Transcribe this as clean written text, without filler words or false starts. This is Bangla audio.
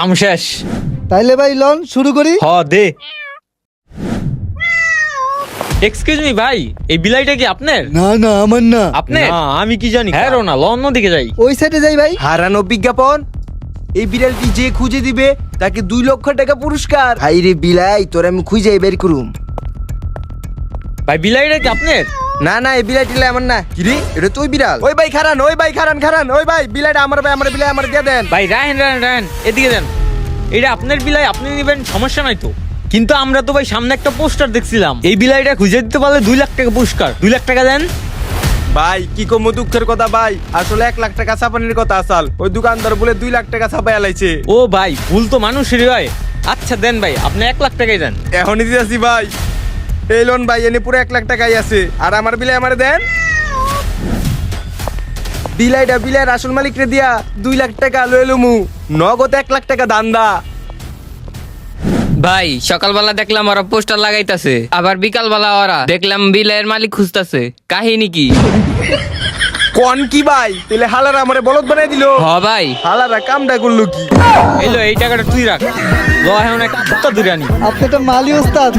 কাম শেষ। তাইলে ভাই লন শুরু করি। হ দে। এক্সকিউজ মি ভাই, এই বিলাইটা কি আপনার? না না আমার না, আপনার? না, আমি কি জানি। হ্যাঁ রোনা, ল অন্যদিকে যাই। ওই সাইডে যাই ভাই। হারানো বিজ্ঞাপন, এই বিড়ালটি যে খুঁজে দিবে তাকে 2 লক্ষ টাকা পুরস্কার। হাই রে বিলাই, তোর আমি খুঁজে বের করুম। ভাই বিলাইটা কি আপনার? না না, এই বিলাইটি আমার না। কি রে, এটা তুই বিড়াল? ওই ভাই খারান, ওই ভাই খারান খারান, ওই ভাই বিলাইটা আমার, ভাই আমার বিলাই আমার দিয়ে দেন। ভাই রাহেন রাহেন রাহেন, এদিকে দেন। এটা আপনার বিলাই, আপনি নেবেন, সমস্যা নাই তো। কিন্তু আমরা তো ভাই সামনে একটা পোস্টার দেখছিলাম, এই বিলাইটা খুঁজে দিতে পারলে 2 লাখ টাকা পুরস্কার। 2 লাখ টাকা দেন। ভাই কি কম দুঃখের কথা ভাই, আসলে 1 লাখ টাকা ছাপানির কথা আসাল, ওই দোকানদার বলে 2 লাখ টাকা ছাপাই আলাইছে। ও ভাই, ভুল তো মানুষেরই হয়। আচ্ছা দেন ভাই, আপনি 1 লাখ টাকাই দেন। এখনই দিতেছি ভাই। এই লোন ভাই, এনে পুরো 1 লাখ টাকাই আছে, আর আমার বিলাই আমারে দেন। বিলাইয়ের আসল মালিক রে দিয়া 2 লাখ টাকা লয়ে লুমু, নগদ 1 লাখ টাকা দান্দা। ভাই সকালবেলা দেখলাম ওরা পোস্টার লাগাইতাছে, আবার বিকালবেলা ওরা দেখলাম বিলাইয়ের মালিক খুঁজতাছে। কাহিনী কি? কোন কি ভাই, তাহলে হালারা আমারে বলদ বানাই দিল। হ ভাই, হালারা কামটা করলো কি? এলো, এই টাকাটা তুই রাখ। ল এখন একটা দূরে আনি। আপনি তো মালি ওস্তাদ।